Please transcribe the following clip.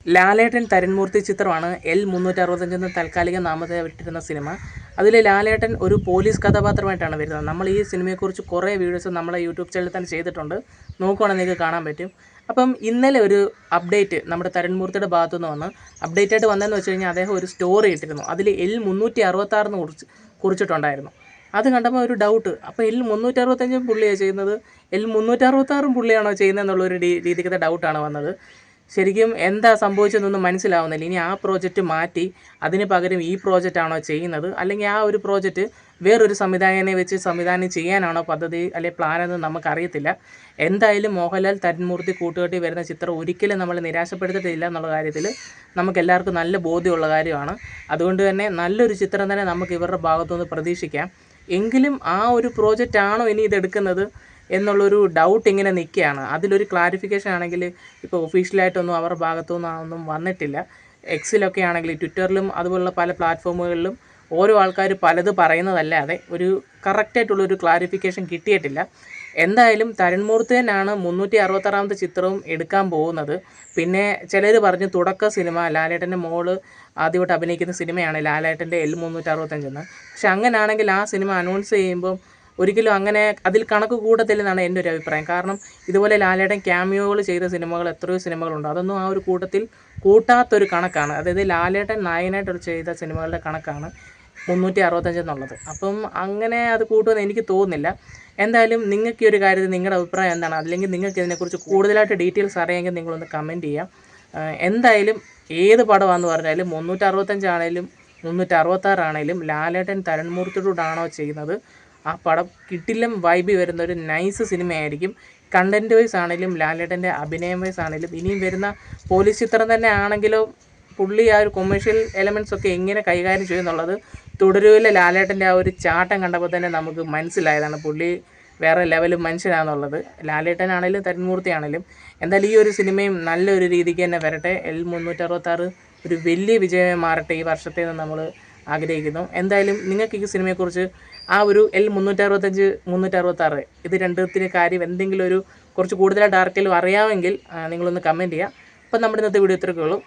ലാലേട്ടൻ തരൺമൂർത്തി ചിത്രമാണ് L365 എന്ന താൽക്കാലിക നാമധേയമിട്ടിരുന്ന സിനിമ. അതിൽ ലാലേട്ടൻ ഒരു പോലീസ് കഥാപാത്രമായിട്ടാണ് വരുന്നത്. നമ്മൾ ഈ സിനിമയെക്കുറിച്ച് കുറേ വീഡിയോസ് നമ്മളെ യൂട്യൂബ് ചാനലിൽ തന്നെ ചെയ്തിട്ടുണ്ട്. നോക്കുവാണെങ്കിൽ നിങ്ങൾക്ക് കാണാൻ പറ്റും. അപ്പം ഇന്നലെ ഒരു അപ്ഡേറ്റ് നമ്മുടെ തരൺമൂർത്തിയുടെ ഭാഗത്തു നിന്ന് വന്ന് അപ്ഡേറ്റായിട്ട് വന്നതെന്ന് വെച്ച് കഴിഞ്ഞാൽ അദ്ദേഹം ഒരു സ്റ്റോറി ഇട്ടിരുന്നു. അതിൽ L366 കുറിച്ചിട്ടുണ്ടായിരുന്നു. അത് കണ്ടപ്പോൾ ഒരു ഡൗട്ട്, അപ്പോൾ L365 പുള്ളിയാണ് ചെയ്യുന്നത്, L366 പുള്ളിയാണോ ചെയ്യുന്നതെന്നുള്ളൊരു രീതിക്കത്തെ ഡൗട്ടാണ് വന്നത്. ശരിക്കും എന്താ സംഭവിച്ചതെന്നൊന്നും മനസ്സിലാവുന്നില്ല. ഇനി ആ പ്രോജക്റ്റ് മാറ്റി അതിന് പകരം ഈ പ്രോജക്റ്റാണോ ചെയ്യുന്നത്, അല്ലെങ്കിൽ ആ ഒരു പ്രോജക്റ്റ് വേറൊരു സംവിധായകനെ വെച്ച് സംവിധാനം ചെയ്യാനാണോ പദ്ധതി അല്ലെങ്കിൽ പ്ലാനെന്ന് നമുക്കറിയത്തില്ല. എന്തായാലും മോഹൻലാൽ തരൺമൂർത്തി കൂട്ടുകെട്ടി വരുന്ന ചിത്രം ഒരിക്കലും നമ്മൾ നിരാശപ്പെടുത്തിയിട്ടില്ല എന്നുള്ള കാര്യത്തിൽ നമുക്കെല്ലാവർക്കും നല്ല ബോധ്യമുള്ള കാര്യമാണ്. അതുകൊണ്ട് തന്നെ നല്ലൊരു ചിത്രം തന്നെ നമുക്ക് ഇവരുടെ ഭാഗത്തുനിന്ന് പ്രതീക്ഷിക്കാം. എങ്കിലും ആ ഒരു പ്രോജക്റ്റാണോ ഇനി ഇതെടുക്കുന്നത് എന്നുള്ളൊരു ഡൗട്ട് ഇങ്ങനെ നിൽക്കുകയാണ്. അതിലൊരു ക്ലാരിഫിക്കേഷൻ ആണെങ്കിൽ ഇപ്പോൾ ഒഫീഷ്യലായിട്ടൊന്നും അവരുടെ ഭാഗത്തുനിന്നൊന്നും വന്നിട്ടില്ല. എക്സിലൊക്കെ ആണെങ്കിൽ ട്വിറ്ററിലും അതുപോലുള്ള പല പ്ലാറ്റ്ഫോമുകളിലും ഓരോ ആൾക്കാർ പലത് പറയുന്നതല്ലാതെ ഒരു കറക്റ്റായിട്ടുള്ളൊരു ക്ലാരിഫിക്കേഷൻ കിട്ടിയിട്ടില്ല. എന്തായാലും തരൺമൂർത്തി തന്നെയാണ് 366ാമത്തെ ചിത്രവും എടുക്കാൻ പോകുന്നത്. പിന്നെ ചിലർ പറഞ്ഞു തുടക്ക സിനിമ ലാലേട്ടൻ്റെ മോള് ആദ്യമായിട്ട് അഭിനയിക്കുന്ന സിനിമയാണ് ലാലേട്ടൻ്റെ L365 പക്ഷെ അങ്ങനെയാണെങ്കിൽ ആ സിനിമ അനൗൺസ് ചെയ്യുമ്പം ഒരിക്കലും അങ്ങനെ അതിൽ കണക്ക് കൂട്ടത്തില്ലെന്നാണ് എൻ്റെ ഒരു അഭിപ്രായം. കാരണം ഇതുപോലെ ലാലേട്ടൻ ക്യാമിയോകൾ ചെയ്ത സിനിമകൾ എത്രയോ സിനിമകളുണ്ട്, അതൊന്നും ആ ഒരു കൂട്ടത്തിൽ കൂട്ടാത്തൊരു കണക്കാണ്. അതായത് ലാലേട്ടൻ നായകനായിട്ട് ചെയ്ത സിനിമകളുടെ കണക്കാണ് 365 എന്നുള്ളത്. അപ്പം അങ്ങനെ അത് കൂട്ടുമെന്ന് എനിക്ക് തോന്നുന്നില്ല. എന്തായാലും നിങ്ങൾക്ക് ഈ ഒരു കാര്യത്തിൽ നിങ്ങളുടെ അഭിപ്രായം എന്താണ്, അല്ലെങ്കിൽ നിങ്ങൾക്ക് ഇതിനെക്കുറിച്ച് കൂടുതലായിട്ട് ഡീറ്റെയിൽസ് അറിയാമെങ്കിൽ നിങ്ങളൊന്ന് കമൻറ്റ് ചെയ്യാം. എന്തായാലും ഏത് പടമാണെന്ന് പറഞ്ഞാലും 365 ആണെങ്കിലും 366 ആണെങ്കിലും ലാലേട്ടൻ തരൺമൂർത്തിയോടാണോ ചെയ്യുന്നത്, ആ പടം കിട്ടില്ലം വൈബി വരുന്ന ഒരു നൈസ് സിനിമയായിരിക്കും. കണ്ടൻറ്റ് വൈസ് ആണെങ്കിലും ലാലേട്ടൻ്റെ അഭിനയം വൈസ് ആണെങ്കിലും ഇനിയും വരുന്ന പോലീസ് ചിത്രം തന്നെ ആണെങ്കിലോ പുള്ളി ആ ഒരു കൊമേഴ്ഷ്യൽ എലമെൻറ്റ്സ് ഒക്കെ എങ്ങനെ കൈകാര്യം ചെയ്യുമെന്നുള്ളത് തുടരുവിലെ ലാലേട്ടൻ്റെ ആ ഒരു ചാട്ടം കണ്ടപ്പോൾ തന്നെ നമുക്ക് മനസ്സിലായതാണ് പുള്ളി വേറെ ലെവൽ മനുഷ്യനാണെന്നുള്ളത്. ലാലേട്ടനാണെങ്കിലും തരൺമൂർത്തി ആണെങ്കിലും എന്തായാലും ഈ ഒരു സിനിമയും നല്ലൊരു രീതിക്ക് തന്നെ വരട്ടെ. L366 ഒരു വലിയ വിജയമായി മാറട്ടെ ഈ വർഷത്തേന്ന് നമ്മൾ ആഗ്രഹിക്കുന്നു. എന്തായാലും നിങ്ങൾക്ക് ഈ സിനിമയെക്കുറിച്ച് ആ ഒരു L365 366 ഇത് രണ്ടത്തിന് കാര്യം എന്തെങ്കിലും ഒരു കുറച്ച് കൂടുതലായിട്ട് ആർക്കെങ്കിലും അറിയാമെങ്കിൽ നിങ്ങളൊന്ന് കമൻറ്റ് ചെയ്യുക. അപ്പം നമ്മുടെ ഇന്നത്തെ വീഡിയോ ഇത്രയൊക്കെ ഉള്ളൂ.